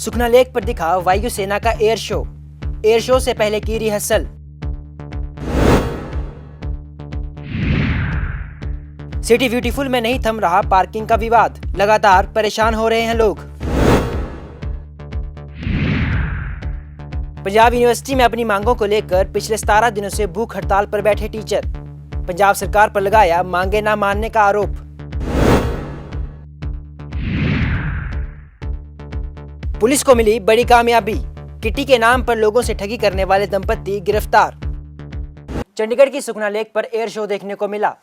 सुखना lake पर दिखा वायुसेना का एयर शो। एयर शो से पहले की रिहर्सल। सिटी ब्यूटीफुल में नहीं थम रहा पार्किंग का विवाद, लगातार परेशान हो रहे हैं लोग। पंजाब यूनिवर्सिटी में अपनी मांगों को लेकर पिछले 17 दिनों से भूख हड़ताल पर बैठे टीचर। पंजाब सरकार पर लगाया मांगे न मानने का आरोप। पुलिस को मिली बड़ी कामयाबी, किटी के नाम पर लोगों से ठगी करने वाले दंपत्ति गिरफ्तार। चंडीगढ़ की सुखना लेक पर एयर शो देखने को मिला।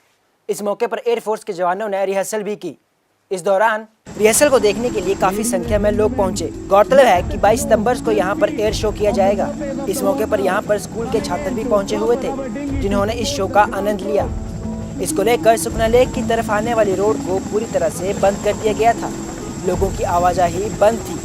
इस मौके पर एयरफोर्स के जवानों ने रिहर्सल भी की। इस दौरान रिहर्सल को देखने के लिए काफी संख्या में लोग पहुंचे। गौरतलब है कि 22 सितंबर को यहां पर एयर शो किया जाएगा। इस मौके पर यहां पर स्कूल के छात्र भी पहुंचे हुए थे, जिन्होंने इस शो का आनंद लिया। इसको लेकर सुखना लेक की तरफ आने वाली रोड को पूरी तरह से बंद कर दिया गया था। लोगों की आवाजाही बंद थी।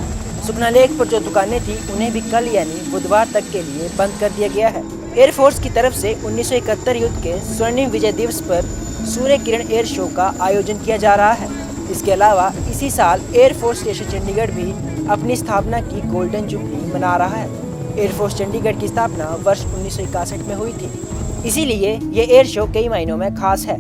सुखना लेक पर जो दुकानें थी उन्हें भी कल यानी बुधवार तक के लिए बंद कर दिया गया है। एयरफोर्स की तरफ से 1971 युद्ध के स्वर्णिम विजय दिवस पर सूर्य किरण एयर शो का आयोजन किया जा रहा है। इसके अलावा इसी साल एयरफोर्स स्टेशन चंडीगढ़ भी अपनी स्थापना की गोल्डन जुबली मना रहा है। एयरफोर्स चंडीगढ़ की स्थापना वर्ष 1961 में हुई थी, इसीलिए ये एयर शो कई मायनों में खास है।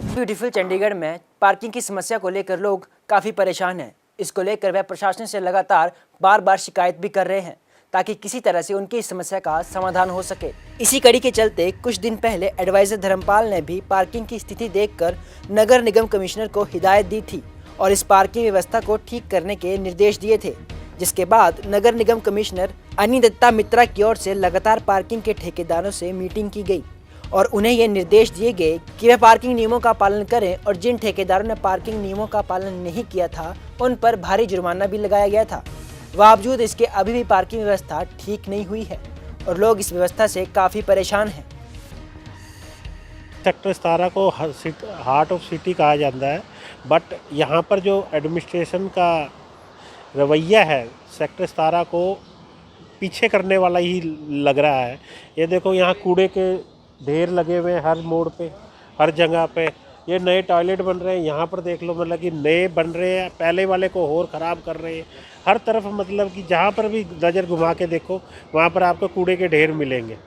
ब्यूटीफुल चंडीगढ़ में पार्किंग की समस्या को लेकर लोग काफ़ी परेशान हैं। इसको लेकर वह प्रशासन से लगातार बार बार शिकायत भी कर रहे हैं, ताकि किसी तरह से उनकी इस समस्या का समाधान हो सके। इसी कड़ी के चलते कुछ दिन पहले एडवाइजर धर्मपाल ने भी पार्किंग की स्थिति देखकर नगर निगम कमिश्नर को हिदायत दी थी और इस पार्किंग व्यवस्था को ठीक करने के निर्देश दिए थे, जिसके बाद नगर निगम कमिश्नर अनिदत्ता मित्रा की ओर से लगातार पार्किंग के ठेकेदारों से मीटिंग की गई और उन्हें ये निर्देश दिए गए कि वे पार्किंग नियमों का पालन करें और जिन ठेकेदारों ने पार्किंग नियमों का पालन नहीं किया था उन पर भारी जुर्माना भी लगाया गया था। बावजूद इसके अभी भी पार्किंग व्यवस्था ठीक नहीं हुई है और लोग इस व्यवस्था से काफ़ी परेशान हैं। सेक्टर 17 को हार्ट ऑफ सिटी कहा जाता है, बट यहाँ पर जो एडमिनिस्ट्रेशन का रवैया है सेक्टर 17 को पीछे करने वाला ही लग रहा है। ये देखो, यहाँ कूड़े के ढेर लगे हुए हैं हर मोड़ पे, हर जगह पे। ये नए टॉयलेट बन रहे हैं, यहाँ पर देख लो, मतलब कि नए बन रहे हैं, पहले वाले को और ख़राब कर रहे हैं। हर तरफ मतलब कि जहाँ पर भी नज़र घुमा के देखो वहाँ पर आपको कूड़े के ढेर मिलेंगे।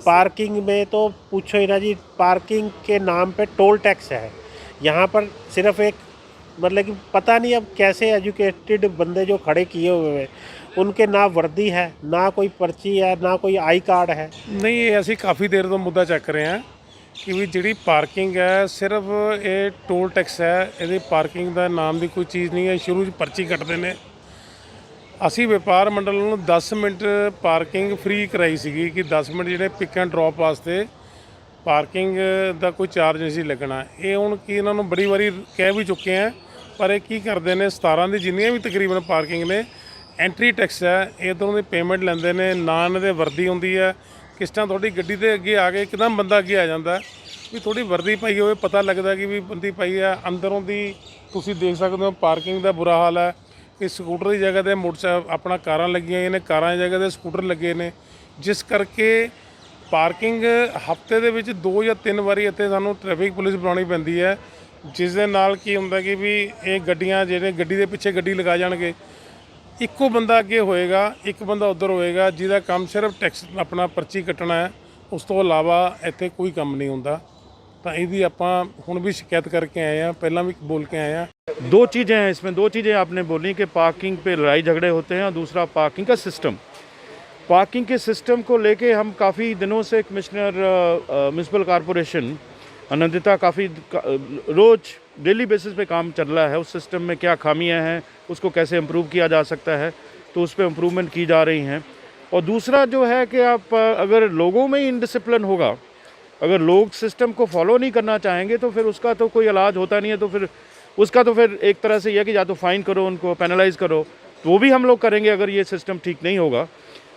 पार्किंग में तो पूछो ही ना जी, पार्किंग के नाम पे टोल टैक्स है यहाँ पर। सिर्फ एक मतलब कि पता नहीं अब कैसे एजुकेटेड बंदे जो खड़े किए हुए हैं, उनके ना वर्दी है, ना कोई पर्ची है, ना कोई आई कार्ड है। नहीं, ये असी काफ़ी देर तो मुद्दा चक रहे हैं कि भी जी पार्किंग है सिर्फ ये टोल टैक्स है, ये पार्किंग का नाम की कोई चीज़ नहीं है। शुरू पर्ची कटते हैं। असी व्यापार मंडल ਨੂੰ 10 मिनट पार्किंग फ्री कराई सी कि 10 मिनट ਜਿਹੜੇ पिक एंड ड्रॉप वास्ते पार्किंग का कोई चार्ज नहीं लगना। ये हूँ कि इन्होंने बड़ी बारी कह भी चुके हैं, पर ये की करते हैं 17 की जिन्नियां भी तकरीबन पार्किंग ने एंट्री टैक्स है, इधरों की पेमेंट लेंदे ने, ना इन्हां दे वर्दी होंदी है। किस टाइम थोड़ी गड्डी दे अगे आ गए एकदम बंदा अगे आ जाता है भी थोड़ी वर्दी पाई होवे, पता लगता कि भी बंदी पाई है। अंदरों की तुसीं देख सकते हो पार्किंग का बुरा हाल है कि स्कूटर की जगह पर मोटरसाइकिल अपना कारां लगियां ने, कारां की जगह पर स्कूटर लगे ने, जिस करके पार्किंग हफ्ते दे विच 2 या 3 वारी इत्थे सानूं ट्रैफिक पुलिस बुलाउणी पैंदी है, जिस दे नाल की हुंदा कि भी ये गड्डियां जिहड़े गड्डी दे पिछे गड्डी लगा जाणगे, इक्को बंदा अगे होएगा, एक बंदा उधर होएगा, जिहदा काम सिर्फ टैक्स अपना पर्ची कट्टना है। उस तो इलावा इत्थे कोई काम नहीं हुंदा। तो इहदी आपां हुण भी शिकायत करके आए हैं, पहलां भी बोल के आए हैं। 2 चीज़ें हैं इसमें। 2 चीज़ें आपने बोली कि पार्किंग पे लड़ाई झगड़े होते हैं और दूसरा पार्किंग का सिस्टम। पार्किंग के सिस्टम को लेके हम काफ़ी दिनों से कमिश्नर म्यूनसिपल कॉरपोरेशन अनंदिता काफ़ी रोज़ डेली बेसिस पे काम चल रहा है। उस सिस्टम में क्या खामियां हैं, उसको कैसे इम्प्रूव किया जा सकता है, तो उस पर इम्प्रूवमेंट की जा रही हैं। और दूसरा जो है कि आप अगर लोगों में ही इनडिसिप्लिन होगा, अगर लोग सिस्टम को फॉलो नहीं करना चाहेंगे तो फिर उसका तो कोई इलाज होता नहीं है। तो फिर उसका तो फिर एक तरह से यह कि या तो फ़ाइन करो, उनको पेनलाइज़ करो, तो वो भी हम लोग करेंगे अगर ये सिस्टम ठीक नहीं होगा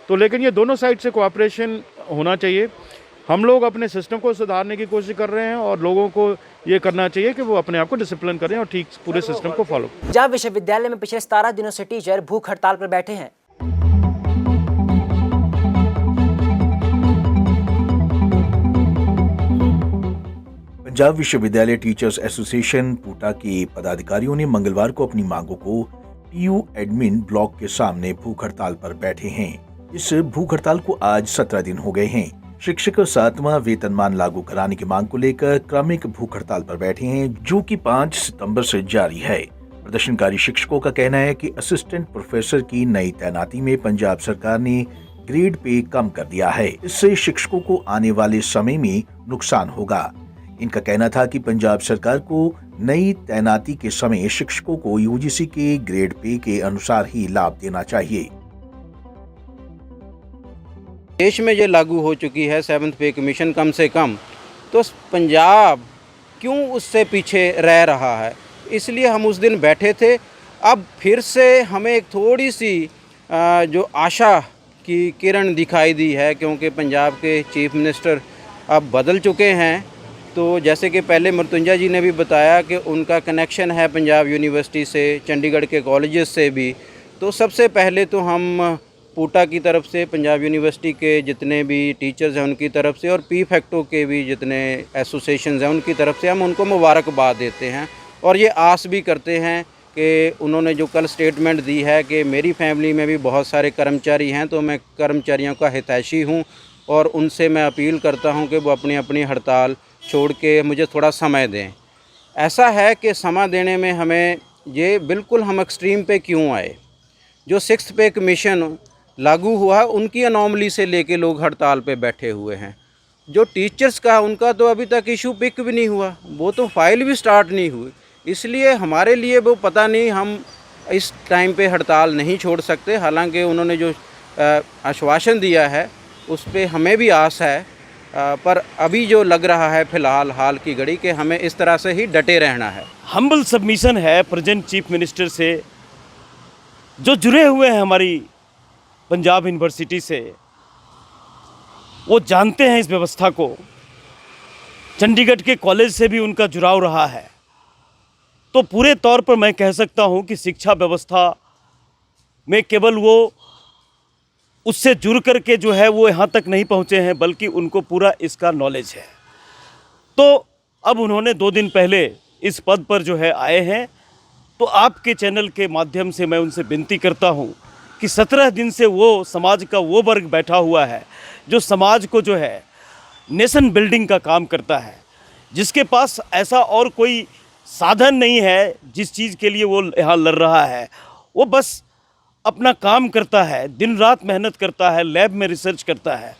तो। लेकिन ये दोनों साइड से कोऑपरेशन होना चाहिए। हम लोग अपने सिस्टम को सुधारने की कोशिश कर रहे हैं और लोगों को ये करना चाहिए कि वो अपने आप को डिसिप्लिन करें और ठीक पूरे सिस्टम को फॉलो। पंजाब विश्वविद्यालय में पिछले 17 दिनों से टीचर भूख हड़ताल पर बैठे हैं। पंजाब विश्वविद्यालय टीचर्स एसोसिएशन पूटा के पदाधिकारियों ने मंगलवार को अपनी मांगों को टीयू एडमिन ब्लॉक के सामने भूख हड़ताल पर बैठे हैं। इस भूख हड़ताल को आज 17 दिन हो गए हैं। शिक्षक 7वां वेतनमान लागू कराने की मांग को लेकर क्रमिक भूख हड़ताल पर बैठे हैं, जो कि 5 सितंबर से जारी है। प्रदर्शनकारी शिक्षकों का कहना है कि असिस्टेंट प्रोफेसर की नई तैनाती में पंजाब सरकार ने ग्रेड पे कम कर दिया है। इससे शिक्षकों को आने वाले समय में नुकसान होगा। इनका कहना था कि पंजाब सरकार को नई तैनाती के समय शिक्षकों को यूजीसी के ग्रेड पे के अनुसार ही लाभ देना चाहिए। देश में ये लागू हो चुकी है 7th पे कमीशन कम से कम, तो पंजाब क्यों उससे पीछे रह रहा है? इसलिए हम उस दिन बैठे थे। अब फिर से हमें एक थोड़ी सी जो आशा की किरण दिखाई दी है, क्योंकि पंजाब के चीफ मिनिस्टर अब बदल चुके हैं। तो जैसे कि पहले मृत्युंजय जी ने भी बताया कि उनका कनेक्शन है पंजाब यूनिवर्सिटी से, चंडीगढ़ के कॉलेजेस से भी। तो सबसे पहले तो हम पूटा की तरफ से, पंजाब यूनिवर्सिटी के जितने भी टीचर्स हैं उनकी तरफ से, और पी फैक्टो के भी जितने एसोसिएशंस हैं उनकी तरफ से हम उनको मुबारकबाद देते हैं। और ये आस भी करते हैं कि उन्होंने जो कल स्टेटमेंट दी है कि मेरी फैमिली में भी बहुत सारे कर्मचारी हैं, तो मैं कर्मचारियों का हितैषी हूँ और उनसे मैं अपील करता हूँ कि वो अपनी अपनी हड़ताल छोड़ के मुझे थोड़ा समय दें। ऐसा है कि समय देने में हमें ये बिल्कुल हम एक्सट्रीम पे क्यों आए? जो 6th पे कमीशन लागू हुआ उनकी अनोमली से लेके लोग हड़ताल पे बैठे हुए हैं। जो टीचर्स का उनका तो अभी तक इशू पिक भी नहीं हुआ, वो तो फाइल भी स्टार्ट नहीं हुई। इसलिए हमारे लिए वो पता नहीं, हम इस टाइम पे हड़ताल नहीं छोड़ सकते। हालांकि उन्होंने जो आश्वासन दिया है उस पे हमें भी आस है, पर अभी जो लग रहा है फ़िलहाल हाल की घड़ी के हमें इस तरह से ही डटे रहना है। हम्बल सबमिशन है प्रेजेंट चीफ मिनिस्टर से, जो जुड़े हुए हैं हमारी पंजाब यूनिवर्सिटी से, वो जानते हैं इस व्यवस्था को। चंडीगढ़ के कॉलेज से भी उनका जुड़ाव रहा है। तो पूरे तौर पर मैं कह सकता हूं कि शिक्षा व्यवस्था में केवल वो उससे जुड़ करके जो है वो यहाँ तक नहीं पहुँचे हैं, बल्कि उनको पूरा इसका नॉलेज है। तो अब उन्होंने 2 दिन पहले इस पद पर जो है आए हैं, तो आपके चैनल के माध्यम से मैं उनसे विनती करता हूँ कि 17 दिन से वो समाज का वो वर्ग बैठा हुआ है जो समाज को जो है नेशन बिल्डिंग का काम करता है, जिसके पास ऐसा और कोई साधन नहीं है जिस चीज़ के लिए वो यहाँ लड़ रहा है। वो बस अपना काम करता है, दिन रात मेहनत करता है, लैब में रिसर्च करता है।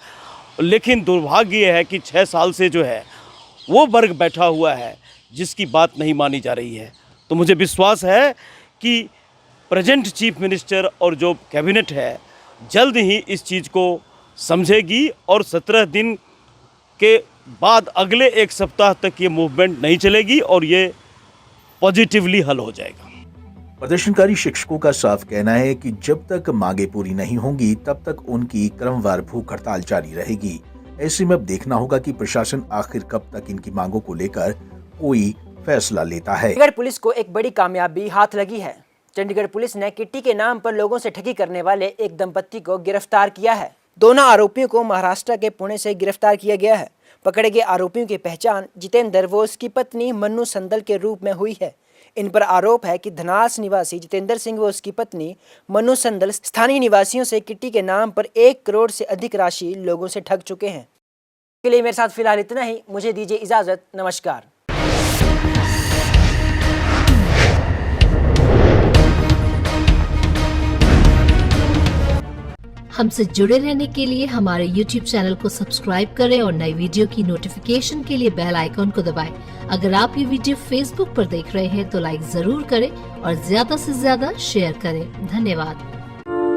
लेकिन दुर्भाग्य ये है कि 6 साल से जो है वो वर्ग बैठा हुआ है जिसकी बात नहीं मानी जा रही है। तो मुझे विश्वास है कि प्रेजेंट चीफ मिनिस्टर और जो कैबिनेट है जल्द ही इस चीज़ को समझेगी और 17 दिन के बाद अगले 1 सप्ताह तक ये मूवमेंट नहीं चलेगी और ये पॉजिटिवली हल हो जाएगा। प्रदर्शनकारी शिक्षकों का साफ कहना है कि जब तक मांगे पूरी नहीं होंगी तब तक उनकी क्रमवार भूख हड़ताल जारी रहेगी। ऐसे में अब देखना होगा कि प्रशासन आखिर कब तक इनकी मांगों को लेकर कोई फैसला लेता है। चंडीगढ़ पुलिस को एक बड़ी कामयाबी हाथ लगी है। चंडीगढ़ पुलिस ने किट्टी के नाम पर लोगों से ठगी करने वाले एक दंपत्ति को गिरफ्तार किया है। दोनों आरोपियों को महाराष्ट्र के पुणे से गिरफ्तार किया गया है। पकड़े गए आरोपियों की पहचान जितेंद्र व उसकी पत्नी मन्नू संदल के रूप में हुई है। इन पर आरोप है कि धनास निवासी जितेंद्र सिंह व उसकी पत्नी मन्नू संदल स्थानीय निवासियों से किट्टी के नाम पर 1 करोड़ से अधिक राशि लोगों से ठग चुके हैं। के लिए मेरे साथ फिलहाल इतना ही। मुझे दीजिए इजाजत। नमस्कार। हमसे जुड़े रहने के लिए हमारे YouTube चैनल को सब्सक्राइब करें और नई वीडियो की नोटिफिकेशन के लिए बेल आइकॉन को दबाएं। अगर आप ये वीडियो Facebook पर देख रहे हैं तो लाइक जरूर करें और ज्यादा से ज्यादा शेयर करें। धन्यवाद।